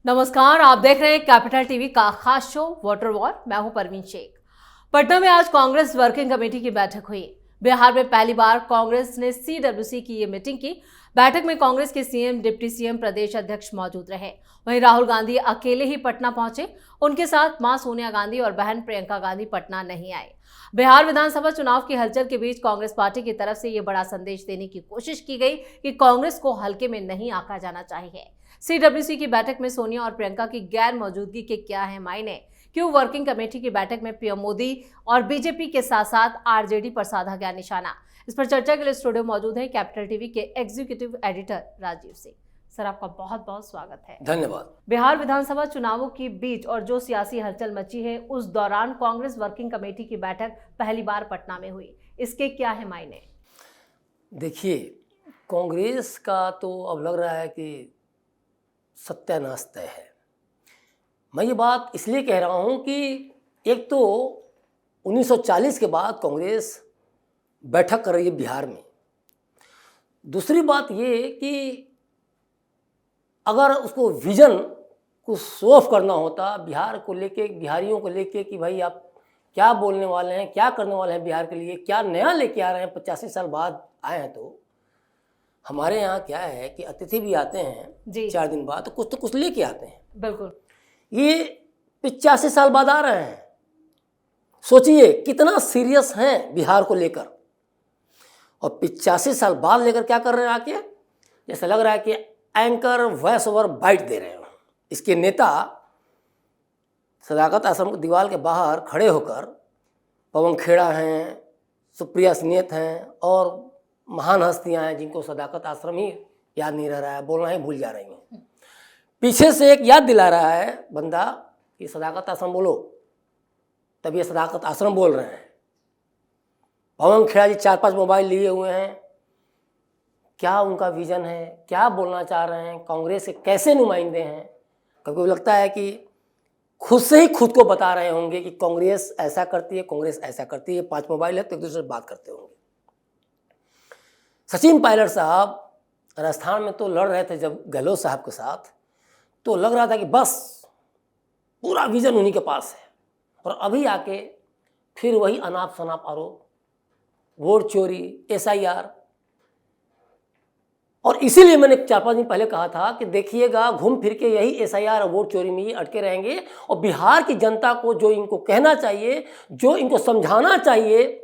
नमस्कार, आप देख रहे हैं कैपिटल टीवी का खास शो वाटर वॉर। मैं हूं परवीन शेख। पटना में आज कांग्रेस वर्किंग कमेटी की बैठक हुई। बिहार में पहली बार कांग्रेस ने सीडब्ल्यूसी की ये मीटिंग की। बैठक में कांग्रेस के सीएम, डिप्टी सीएम, प्रदेश अध्यक्ष मौजूद रहे। वहीं राहुल गांधी अकेले ही पटना पहुंचे। उनके साथ मां सोनिया गांधी और बहन प्रियंका गांधी पटना नहीं आए। बिहार विधानसभा चुनाव की हलचल के बीच कांग्रेस पार्टी की तरफ से ये बड़ा संदेश देने की कोशिश की गई कि कांग्रेस को हल्के में नहीं आंका जाना चाहिए। सीडब्ल्यूसी की बैठक में सोनिया और प्रियंका की गैर मौजूदगी के क्या है मायने? क्यों वर्किंग कमेटी की बैठक में पीएम मोदी और बीजेपी के साथ साथ आरजेडी पर साधा गया निशाना? इस पर चर्चा के लिए स्टूडियो मौजूद है कैपिटल टीवी के executive editor Rajeev Singh. Sir, आपका बहुत बहुत स्वागत है। धन्यवाद। बिहार विधानसभा चुनावों के बीच और जो सियासी हलचल मची है, उस दौरान कांग्रेस वर्किंग कमेटी की बैठक पहली बार पटना में हुई। इसके क्या है मायने? देखिए, कांग्रेस का तो अब लग रहा है कि सत्यानाश तय है। मैं ये बात इसलिए कह रहा हूँ कि एक तो 1940 के बाद कांग्रेस बैठक कर रही है बिहार में। दूसरी बात ये कि अगर उसको विजन को शो ऑफ करना होता बिहार को लेके, बिहारियों को लेके कि भाई आप क्या बोलने वाले हैं, क्या करने वाले हैं बिहार के लिए, क्या नया लेके आ रहे हैं, 85 साल बाद आए हैं। तो हमारे यहाँ क्या है कि अतिथि भी आते हैं 4 दिन बाद, तो कुछ लेके आते हैं। बिल्कुल। ये 85 साल बाद आ रहे हैं। सोचिए कितना सीरियस हैं बिहार को लेकर, और 85 साल बाद लेकर क्या कर रहे हैं आके, जैसा लग रहा है कि एंकर वॉइस ओवर बाइट दे रहे हैं। इसके नेता सदाकत आश्रम दीवार के बाहर खड़े होकर, पवन खेड़ा हैं, सुप्रिया सिनेत हैं और महान हस्तियां हैं जिनको सदाकत आश्रम ही याद नहीं रह रहा है, बोलना ही भूल जा रही हैं। पीछे से एक याद दिला रहा है बंदा कि सदाकत आश्रम बोलो, तब ये सदाकत आश्रम बोल रहे हैं। पवन खेड़ा जी 4-5 मोबाइल लिए हुए हैं। क्या उनका विजन है, क्या बोलना चाह रहे हैं, कांग्रेस के कैसे नुमाइंदे हैं? कभी लगता है कि खुद से ही खुद को बता रहे होंगे कि कांग्रेस ऐसा करती है, कांग्रेस ऐसा करती है। 5 मोबाइल है तो एक दूसरे से बात करते होंगे। सचिन पायलट साहब राजस्थान में तो लड़ रहे थे जब गहलोत साहब के साथ, तो लग रहा था कि बस पूरा विजन उन्हीं के पास है। और अभी आके फिर वही अनाप शनाप आरोप, वोट चोरी, SIR। और इसीलिए मैंने 4-5 दिन पहले कहा था कि देखिएगा घूम फिर के यही SIR और वोट चोरी में ही अटके रहेंगे। और बिहार की जनता को जो इनको कहना चाहिए, जो इनको समझाना चाहिए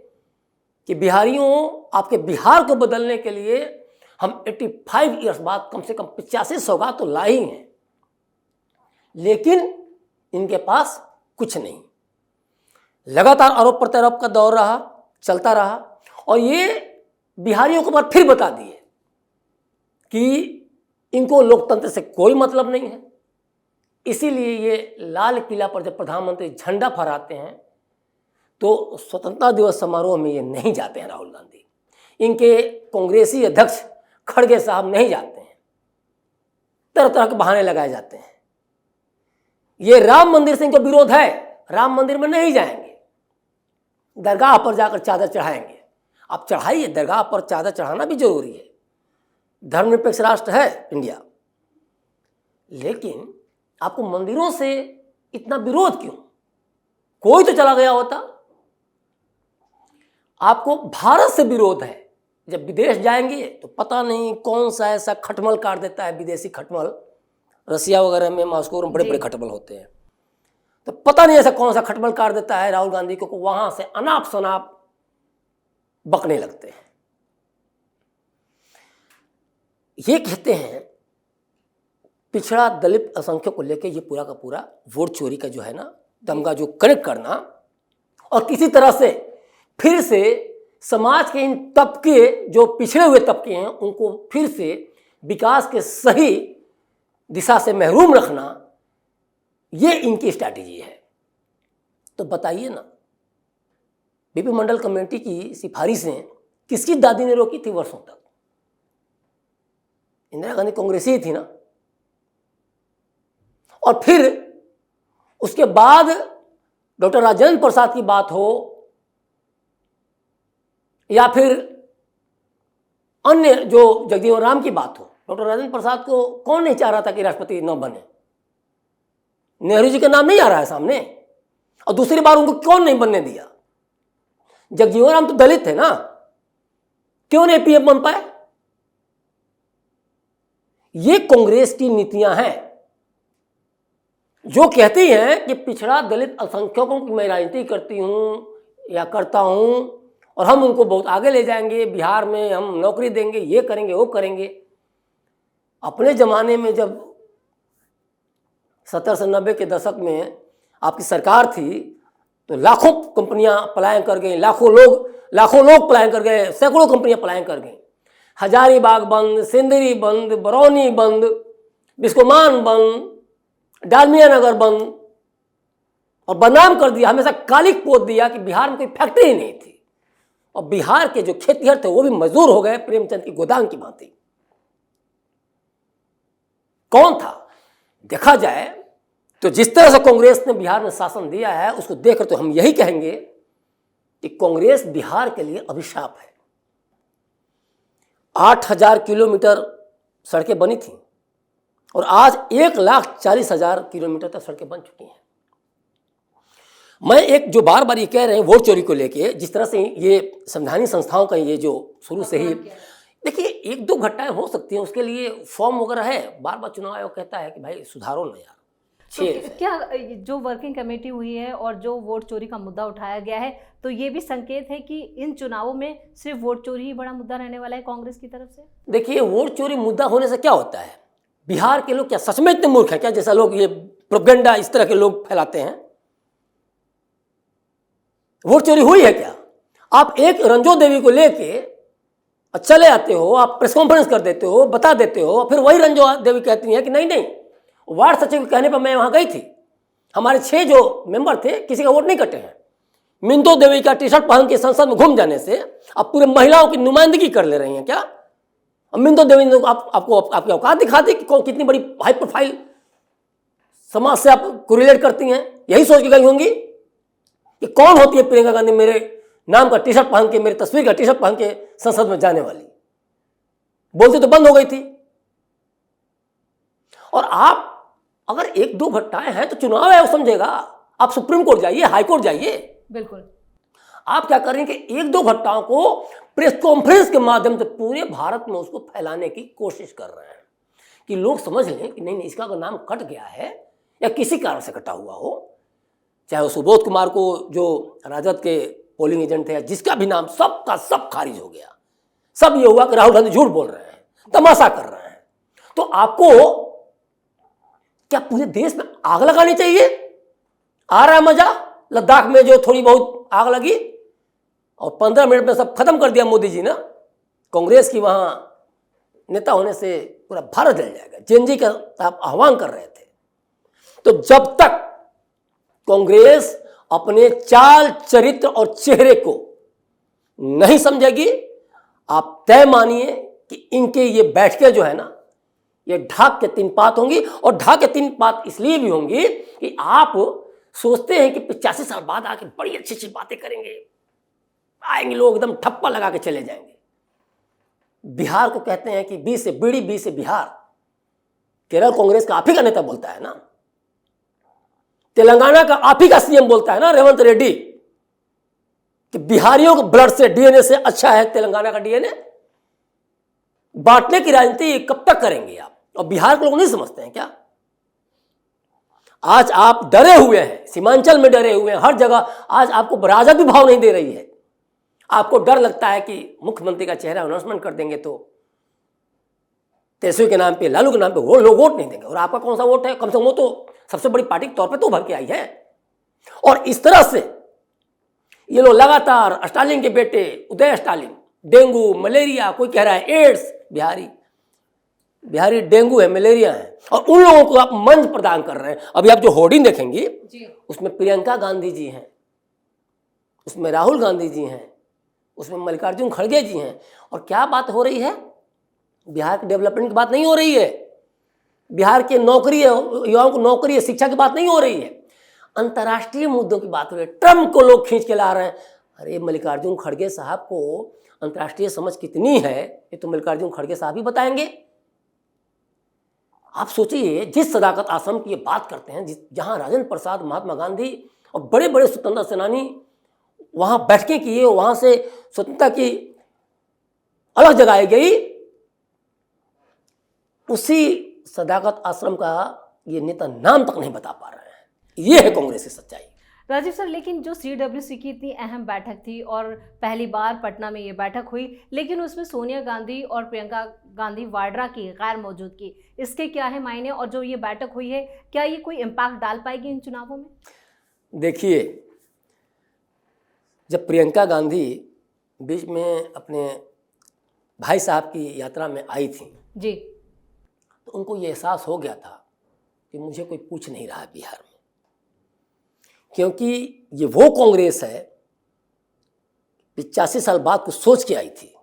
कि बिहारियों, आपके बिहार को बदलने के लिए हम 85 ईयर्स बाद कम से कम 85 सौगात तो लाई हैं, लेकिन इनके पास कुछ नहीं। लगातार आरोप प्रत्यारोप का दौर रहा, चलता रहा, और ये बिहारियों को बार फिर बता दिए कि इनको लोकतंत्र से कोई मतलब नहीं है। इसीलिए ये लाल किला पर जब प्रधानमंत्री झंडा फहराते हैं तो स्वतंत्रता दिवस समारोह में ये नहीं जाते हैं राहुल गांधी, इनके कांग्रेसी अध्यक्ष खड़गे साहब नहीं जाते हैं। तरह तरह के बहाने लगाए जाते हैं। ये राम मंदिर से इनको विरोध है, राम मंदिर में नहीं जाएंगे, दरगाह पर जाकर चादर चढ़ाएंगे। आप चढ़ाइए, दरगाह पर चादर चढ़ाना भी जरूरी है, धर्मनिरपेक्ष राष्ट्र है इंडिया, लेकिन आपको मंदिरों से इतना विरोध क्यों? कोई तो चला गया होता। आपको भारत से विरोध है। जब विदेश जाएंगे तो पता नहीं कौन सा ऐसा खटमल काट देता है, विदेशी खटमल। रसिया वगैरह में, मॉस्को में बड़े बड़े खटमल होते हैं, तो पता नहीं ऐसा कौन सा खटमल काट देता है राहुल गांधी को, वहां से अनाप शनाप बकने लगते हैं। ये कहते हैं पिछड़ा, दलित, असंख्यक को लेकर ये पूरा का पूरा वोट चोरी का जो है ना तमगा जो कनेक्ट करना, और किसी तरह से फिर से समाज के इन तबके, जो पिछड़े हुए तबके हैं, उनको फिर से विकास के सही दिशा से महरूम रखना, ये इनकी स्ट्रैटेजी है। तो बताइए ना, बीपी मंडल कमेटी की सिफारिशें किसकी दादी ने रोकी थी वर्षों तक? इंदिरा गांधी कांग्रेसी ही थी ना। और फिर उसके बाद डॉक्टर राजेंद्र प्रसाद की बात हो या फिर अन्य जो जगजीवन राम की बात हो, डॉक्टर राजेंद्र प्रसाद को कौन नहीं चाह रहा था कि राष्ट्रपति न बने? नेहरू जी का नाम नहीं आ रहा है सामने। और दूसरी बार उनको क्यों नहीं बनने दिया? जगजीवन राम तो दलित थे ना, क्यों नहीं पीएम बन पाए? ये कांग्रेस की नीतियां हैं जो कहती हैं कि पिछड़ा दलित अल्पसंख्यकों की मैं राजनीति करती हूं या करता हूं और हम उनको बहुत आगे ले जाएंगे, बिहार में हम नौकरी देंगे, ये करेंगे वो करेंगे। अपने ज़माने में जब 70 से 90 के दशक में आपकी सरकार थी तो लाखों कंपनियां पलायन कर गई, लाखों लोग पलायन कर गए, सैकड़ों कंपनियां पलायन कर गई। हजारीबाग बंद, सिंदरी बंद, बरौनी बंद, बिस्कोमान बंद, डालमिया नगर बंद, और बदनाम कर दिया, हमेशा कालिक पोत दिया कि बिहार में कोई फैक्ट्री ही नहीं थी। और बिहार के जो खेतिहर थे वो भी मजदूर हो गए प्रेमचंद की गोदाम की भांति। कौन था? देखा जाए तो जिस तरह से कांग्रेस ने बिहार में शासन दिया है उसको देखकर तो हम यही कहेंगे कि कांग्रेस बिहार के लिए अभिशाप है। 8,000 किलोमीटर सड़कें बनी थी और आज 1,40,000 किलोमीटर तक सड़कें बन चुकी हैं। मैं एक जो बार बार ये कह रहे हैं वोट चोरी को लेके, जिस तरह से ये संवैधानिक संस्थाओं का ये जो शुरू से ही, देखिए एक दो घटनाएं हो सकती हैं, उसके लिए फॉर्म वगैरह है, बार बार चुनाव आयोग कहता है कि भाई सुधारो ना यार। तो क्या जो वर्किंग कमेटी हुई है और जो वोट चोरी का मुद्दा उठाया गया है, तो ये भी संकेत है कि इन चुनावों में सिर्फ वोट चोरी ही बड़ा मुद्दा रहने वाला है कांग्रेस की तरफ से? देखिए वोट चोरी मुद्दा होने से क्या होता है? बिहार के लोग क्या सच में इतने मूर्ख हैं क्या, जैसा लोग ये प्रोपेगेंडा इस तरह के लोग फैलाते हैं? वोट चोरी हुई है क्या? आप एक रंजो देवी को लेके चले आते हो, आप प्रेस कॉन्फ्रेंस कर देते हो, बता देते हो, फिर वही रंजो देवी कहती हैं कि नहीं नहीं, वार्ड सचिव के कहने पर मैं वहां गई थी, हमारे 6 जो मेंबर थे किसी का वोट नहीं कटे हैं। मिंदो देवी का टी शर्ट पहन के संसद में घूम जाने से अब पूरे महिलाओं की नुमाइंदगी कर ले रही हैं क्या? अब मिंदो देवी ने आपको आपकी औकात दिखा दी कि कितनी बड़ी हाई प्रोफाइल समाज से आप कोरिलेट करती हैं। यही सोच के गई होंगी कि कौन होती है प्रियंका गांधी मेरे नाम का टी शर्ट पहन के, मेरी तस्वीर का टी शर्ट पहन के संसद में जाने वाली। बोलती तो बंद हो गई थी। और आप अगर एक दो घटनाएं हैं तो चुनाव आयोग समझेगा, आप सुप्रीम कोर्ट जाइए, हाई कोर्ट जाइए। बिल्कुल। आप क्या कर रहे हैं कि एक दो घटनाओं को प्रेस कॉन्फ्रेंस के माध्यम से पूरे भारत में उसको फैलाने की कोशिश कर रहे हैं कि लोग समझ लें कि नहीं नहीं, इसका अगर नाम कट गया है या किसी कारण से कटा हुआ हो, चाहे वो सुबोध कुमार को जो राजद के पोलिंग एजेंट थे, जिसका भी नाम, सब का सब खारिज हो गया। सब ये हुआ कि राहुल गांधी झूठ बोल रहे हैं, तमाशा कर रहे हैं। तो आपको क्या पूरे देश में आग लगानी चाहिए? आ रहा है मजा लद्दाख में जो थोड़ी बहुत आग लगी और 15 मिनट में सब खत्म कर दिया मोदी जी ने। कांग्रेस की वहां नेता होने से पूरा भारत जल जाएगा, जेएनजी का आप आह्वान कर रहे थे। तो जब तक कांग्रेस अपने चाल चरित्र और चेहरे को नहीं समझेगी, आप तय मानिए कि इनके ये बैठकें जो है ना, ये ढाक के 3 पात होंगी। और ढाक के 3 पात इसलिए भी होंगी कि आप सोचते हैं कि 85 साल बाद आके बड़ी अच्छी अच्छी बातें करेंगे, आएंगे लोग एकदम ठप्पा लगा के चले जाएंगे। बिहार को कहते हैं कि बी से बीड़ी बी से बिहार। केरल कांग्रेस का आप ही का नेता बोलता है ना, तेलंगाना का आप ही का सीएम बोलता है ना रेवंत रेड्डी कि बिहारियों के ब्लड से, डीएनए से अच्छा है तेलंगाना का डीएनए। बांटने की राजनीति कब तक करेंगे आप? और बिहार के लोग नहीं समझते हैं क्या? आज आप डरे हुए हैं, सीमांचल में डरे हुए हैं, हर जगह आज आपको राजद भी भाव नहीं दे रही है। आपको डर लगता है कि मुख्यमंत्री का चेहरा अनाउंसमेंट कर देंगे तो तेजस्वी के नाम पे, लालू के नाम पे वो लोग वोट नहीं देंगे। और आपका कौन सा वोट है? कम से कम वो तो सबसे बड़ी पार्टी के तौर पे तो उभर के आई है। और इस तरह से ये लोग लगातार, स्टालिन के बेटे उदय स्टालिन, डेंगू, मलेरिया, कोई कह रहा है एड्स, बिहारी डेंगू है, मलेरिया है, और उन लोगों को आप मंच प्रदान कर रहे हैं। अभी आप जो होर्डिंग देखेंगी उसमें प्रियंका गांधी जी हैं, उसमें राहुल गांधी जी हैं, उसमें मल्लिकार्जुन खड़गे जी हैं। और क्या बात हो रही है? बिहार के डेवलपमेंट की बात नहीं हो रही है, बिहार के नौकरी है, युवाओं को नौकरी है, शिक्षा की बात नहीं हो रही है, अंतर्राष्ट्रीय मुद्दों की बात हो रही है। ट्रम्प को लोग खींच के ला रहे हैं। अरे मल्लिकार्जुन खड़गे साहब को अंतर्राष्ट्रीय समझ कितनी है ये तो मल्लिकार्जुन खड़गे साहब ही बताएंगे। आप सोचिए, जिस सदाकत आश्रम की ये बात करते हैं, जहां राजेंद्र प्रसाद, महात्मा गांधी और बड़े बड़े स्वतंत्रता सेनानी वहां बैठकें किए, वहां से स्वतंत्रता की अलग जगाई गई, उसी सदाकत आश्रम का ये नेता नाम तक नहीं बता पा रहे हैं। ये है कांग्रेस की सच्चाई। राजीव सर, लेकिन जो CWC की इतनी अहम बैठक थी और पहली बार पटना में ये बैठक हुई, लेकिन उसमें सोनिया गांधी और प्रियंका गांधी वाड्रा की गैर मौजूदगी, इसके क्या है मायने? और जो ये बैठक हुई है, क्या ये कोई इम्पैक्ट डाल पाएगी इन चुनावों में? देखिए, जब प्रियंका गांधी बीच में अपने भाई साहब की यात्रा में आई थी जी, तो उनको ये एहसास हो गया था कि मुझे कोई पूछ नहीं रहा है बिहार में, क्योंकि ये वो कांग्रेस है 85 साल बाद कुछ सोच के आई थी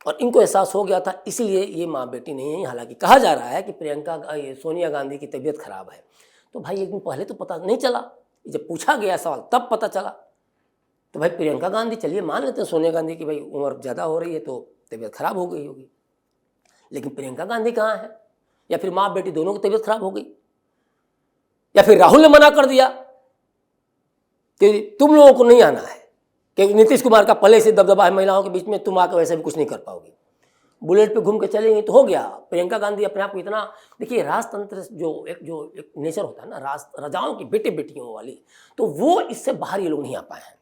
और इनको एहसास हो गया था, इसलिए ये माँ बेटी नहीं है। हालांकि कहा जा रहा है कि सोनिया गांधी की तबीयत खराब है, तो भाई एक दिन पहले तो पता नहीं चला, जब पूछा गया सवाल तब पता चला। तो भाई प्रियंका गांधी, चलिए मान लेते हैं सोनिया गांधी की भाई उम्र ज़्यादा हो रही है तो तबीयत खराब हो गई होगी, लेकिन प्रियंका गांधी कहाँ है? या फिर माँ बेटी दोनों की तबीयत खराब हो गई, या फिर राहुल ने मना कर दिया कि तुम लोगों को नहीं आना है, क्योंकि नीतीश कुमार का पहले से दबदबा है महिलाओं के बीच में, तुम आकर वैसे भी कुछ नहीं कर पाओगे, बुलेट पे घूम के चलेंगे तो हो गया। प्रियंका गांधी अपने आप को इतना, देखिए राजतंत्र जो एक नेचर होता है ना, राजाओं की बेटे बेटियों वाली, तो वो इससे बाहर ये लोग नहीं आ पाए हैं।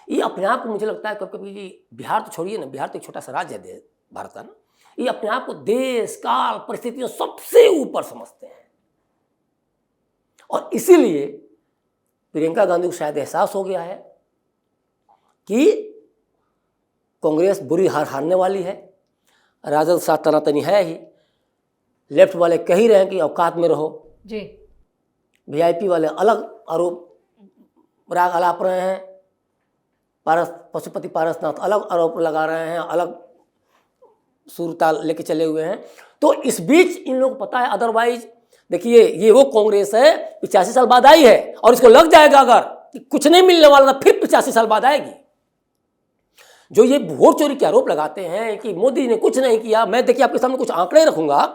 ये अपने आप को मुझे लगता है कभी कभी, बिहार तो छोड़िए ना, बिहार तो एक छोटा सा राज्य है भारत का ना, ये अपने आप को देश काल परिस्थितियों सबसे ऊपर समझते हैं और इसीलिए प्रियंका गांधी को शायद एहसास हो गया है कि कांग्रेस बुरी हार हारने वाली है, राजद साथ तनातनी है ही, लेफ्ट वाले कह ही रहे हैं कि औकात में रहो जी, VIP वाले अलग आरोप राग अलाप रहे हैं, पशुपति पारसनाथ अलग आरोप लगा रहे हैं, अलग सुरताल लेके चले हुए हैं। तो इस बीच इन लोगों को पता है, अदरवाइज देखिए ये वो कांग्रेस है 85 साल बाद आई है और इसको लग जाएगा अगर कि कुछ नहीं मिलने वाला था, फिर 85 साल बाद आएगी। जो ये वोट चोरी के आरोप लगाते हैं कि मोदी ने कुछ नहीं किया, मैं देखिए आपके सामने कुछ आंकड़े रखूंगा।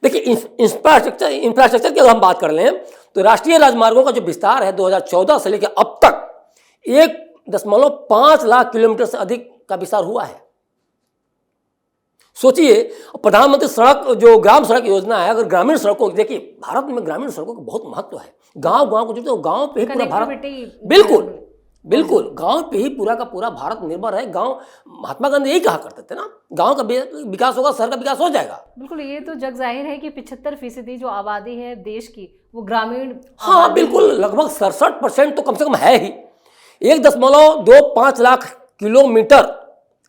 देखिए इंफ्रास्ट्रक्चर की अगर हम बात कर लें तो राष्ट्रीय राजमार्गों का जो विस्तार है 2014 से लेकर अब तक 1.5 लाख किलोमीटर से अधिक का विस्तार हुआ है। सोचिए, प्रधानमंत्री सड़क जो ग्राम सड़क योजना है, अगर ग्रामीण सड़कों, देखिए भारत में ग्रामीण सड़कों का बहुत महत्व है, गांव को जो गांव पे ही पूरा भारत, बिल्कुल गांव पे ही पूरा का पूरा भारत निर्भर है। गांव, महात्मा गांधी यही कहा करते थे ना, गांव का विकास होगा शहर का विकास हो जाएगा। बिल्कुल, ये तो जग जाहिर है कि 75% जो आबादी है देश की वो ग्रामीण, हाँ बिल्कुल, लगभग 67% तो कम से कम है ही। 1.25 लाख किलोमीटर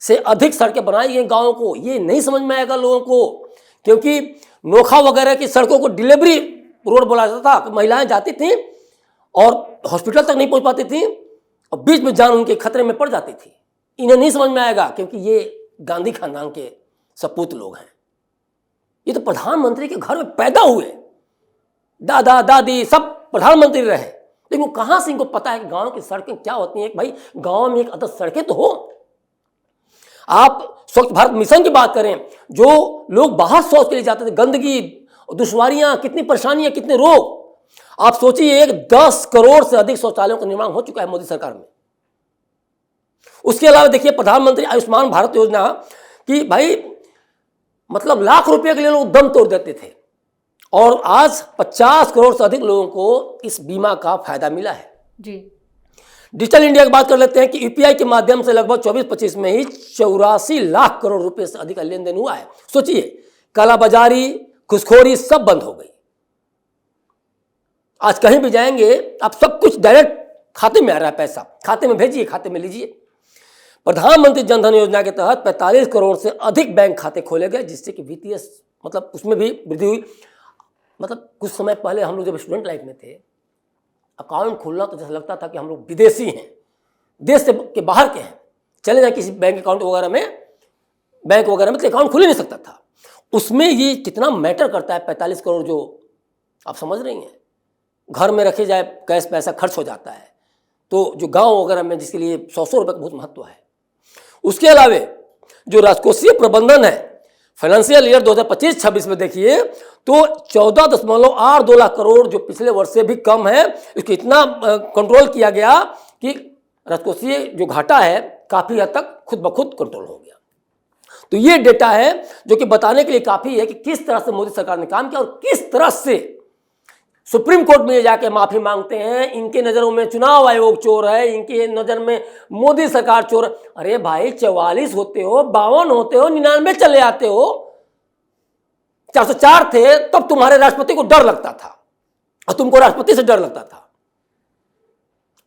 से अधिक सड़कें बनाई गई गाँव को। ये नहीं समझ में आएगा लोगों को, क्योंकि नोखा वगैरह की सड़कों को डिलीवरी रोड बोला जाता था, महिलाएं जाती थी और हॉस्पिटल तक नहीं पहुंच पाती थी और बीच में जान उनके खतरे में पड़ जाती थी। इन्हें नहीं समझ में आएगा, क्योंकि ये गांधी खानदान के सपूत लोग हैं। ये तो प्रधानमंत्री के घर में पैदा हुए, दादा दादी सब प्रधानमंत्री रहे, लेकिन कहाँ से इनको पता है कि गाँव की सड़कें क्या होती हैं। भाई गाँव में एक अदद सड़कें तो हो। आप स्वच्छ भारत मिशन की बात करें, जो लोग बाहर शौच के लिए जाते थे, गंदगी, दुश्वारियां, कितनी परेशानियां, कितने रोग। आप सोचिए 10 करोड़ से अधिक शौचालयों का निर्माण हो चुका है मोदी सरकार में। उसके अलावा देखिए प्रधानमंत्री आयुष्मान भारत योजना की, भाई मतलब लाख रुपए के लिए लोग दम तोड़ देते थे और आज 50 करोड़ से अधिक लोगों को इस बीमा का फायदा मिला है जी। डिजिटल इंडिया की बात कर लेते हैं कि यूपीआई के माध्यम से लगभग 24-25 में ही 84 लाख करोड़ रुपए से अधिक का लेन देन हुआ है। सोचिए, कालाबाजारी, घुसखोरी सब बंद हो गई। आज कहीं भी जाएंगे आप, सब कुछ डायरेक्ट खाते में आ रहा है, पैसा खाते में भेजिए, खाते में लीजिए। प्रधानमंत्री जनधन योजना के तहत 45 करोड़ से अधिक बैंक खाते खोले गए, जिससे कि वित्तीय मतलब उसमें भी वृद्धि हुई। मतलब कुछ समय पहले हम लोग जब स्टूडेंट लाइफ में थे, अकाउंट खोलना तो जैसा लगता था कि हम लोग विदेशी हैं, देश से के बाहर के हैं। चले जाए किसी बैंक अकाउंट वगैरह में, बैंक वगैरह में, तो अकाउंट खुल ही नहीं सकता था। उसमें ये कितना मैटर करता है, 45 करोड़ जो आप समझ रही हैं, घर में रखे जाए कैश पैसा खर्च हो जाता है। तो जो गांव वगैरह में जिसके लिए 100 रुपये का बहुत महत्व है। उसके अलावा जो राजकोषीय प्रबंधन है फाइनेंशियल ईयर 2025-26 में देखिए तो 14.82 लाख करोड़ जो पिछले वर्ष से भी कम है, इसको इतना कंट्रोल किया गया कि राजकोषीय जो घाटा है काफी हद तक खुद ब खुद कंट्रोल हो गया। तो ये डेटा है जो कि बताने के लिए काफी है कि किस तरह से मोदी सरकार ने काम किया और किस तरह से सुप्रीम कोर्ट में जाके माफी मांगते हैं। इनके नजरों में चुनाव आयोग चोर है, इनके नजर में मोदी सरकार चोर। अरे भाई 44 होते हो, 52 होते हो, 99 चले आते हो, 404 थे तब तुम्हारे राष्ट्रपति को डर लगता था और तुमको राष्ट्रपति से डर लगता था।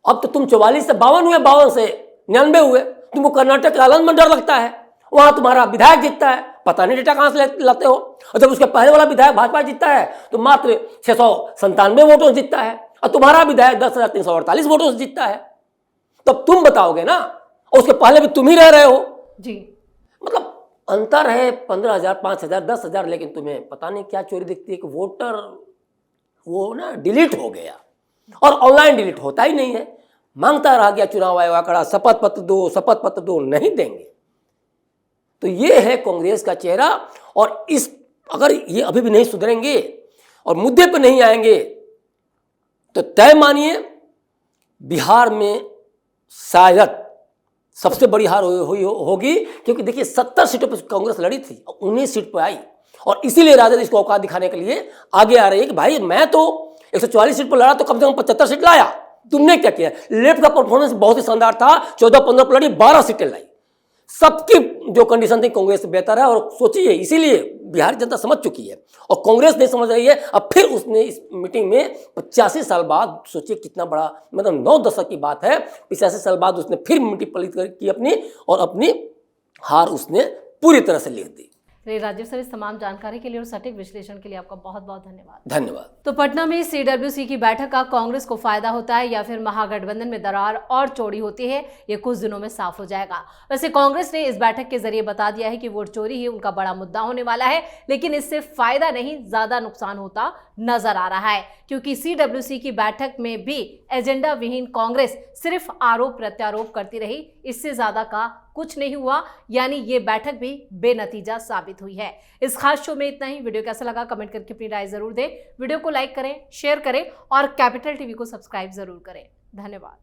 अब तो तुम 44 से 52 हुए, 52 से 99 हुए, तुमको कर्नाटक के आनंद में डर लगता है, वहां तुम्हारा विधायक जीतता है, पता नहीं डेटा कहां से लाते हो। और जब उसके पहले वाला विधायक भाजपा जीतता है तो मात्र 697 वोटों से जीतता है और तुम्हारा विधायक 10,348 वोटों से जीतता है। तब तुम बताओगे ना, और उसके पहले भी तुम ही रह रहे हो जी। मतलब अंतर है 15,000, 5,000, 10,000, लेकिन तुम्हें पता नहीं क्या चोरी दिखती है कि वोटर वो ना डिलीट हो गया और ऑनलाइन डिलीट होता ही नहीं है। मांगता रह गया चुनाव आयोग आंकड़ा, शपथ पत्र दो, शपथ पत्र दो, नहीं देंगे। तो ये है कांग्रेस का चेहरा। और इस अगर ये अभी भी नहीं सुधरेंगे और मुद्दे पर नहीं आएंगे तो तय मानिए बिहार में शायद सबसे बड़ी हार होगी, क्योंकि देखिए 70 सीटों पर कांग्रेस लड़ी थी, 19 सीट पर आई और इसीलिए राजद इसको औकात दिखाने के लिए आगे आ रही है कि भाई मैं तो 144 सीट पर लड़ा तो कम से कम 75 सीट लाया, तुमने क्या किया। लेफ्ट का परफॉर्मेंस बहुत ही शानदार था, 14-15 पर लड़ी, 12 सीटें लाई। सबकी जो कंडीशन थी कांग्रेस से बेहतर है और सोचिए इसीलिए बिहार जनता समझ चुकी है और कांग्रेस नहीं समझ रही है। अब फिर उसने इस मीटिंग में 85 साल बाद, सोचिए कितना बड़ा, मतलब 9 दशक की बात है, 85 साल बाद उसने फिर मीटिंग पलित की अपनी और अपनी हार उसने पूरी तरह से लिख दी। राजीव सर, इस तमाम जानकारी के लिए और सटीक विश्लेषण के लिए आपका बहुत बहुत धन्यवाद। धन्यवाद। तो पटना में CWC की बैठक का कांग्रेस को फायदा होता है या फिर महागठबंधन में दरार और चौड़ी होती है, ये कुछ दिनों में साफ हो जाएगा। वैसे कांग्रेस ने इस बैठक के जरिए बता दिया है कि वोट चोरी ही उनका बड़ा मुद्दा होने वाला है, लेकिन इससे फायदा नहीं ज्यादा नुकसान होता नजर आ रहा है, क्योंकि CWC की बैठक में भी एजेंडा विहीन कांग्रेस सिर्फ आरोप प्रत्यारोप करती रही, इससे ज्यादा का कुछ नहीं हुआ, यानी ये बैठक भी बेनतीजा साबित हुई है। इस खास शो में इतना ही। वीडियो कैसा लगा कमेंट करके अपनी राय जरूर दें, वीडियो को लाइक करें, शेयर करें और कैपिटल टीवी को सब्सक्राइब जरूर करें। धन्यवाद।